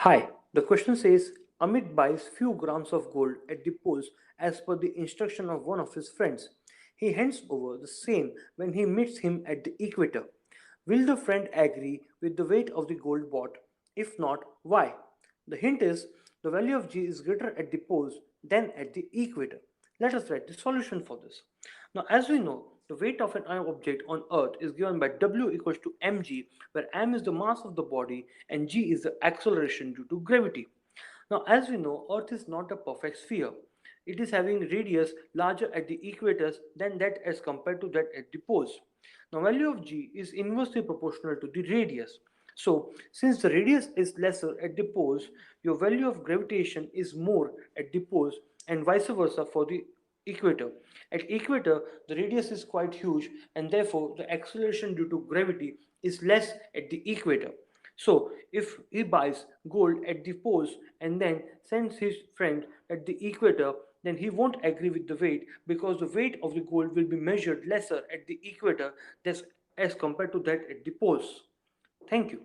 Hi, the question says Amit buys few grams of gold at the poles as per the instruction of one of his friends. He hands over the same when he meets him at the equator. Will the friend agree with the weight of the gold bought? If not, why? The hint is the value of G is greater at the poles than at the equator. Let us write the solution for this. Now, as we know, the weight of an object on Earth is given by W equals to mg, where m is the mass of the body and g is the acceleration due to gravity. Now, as we know, Earth is not a perfect sphere. It is having radius larger at the equators than that as compared to that at the poles. Now, value of g is inversely proportional to the radius. So, since the radius is lesser at the poles, your value of gravitation is more at the poles and vice versa for the equator. At equator, the radius is quite huge and therefore the acceleration due to gravity is less at the equator. So, if he buys gold at the poles and then sends his friend at the equator, then he won't agree with the weight because the weight of the gold will be measured lesser at the equator as compared to that at the poles. Thank you.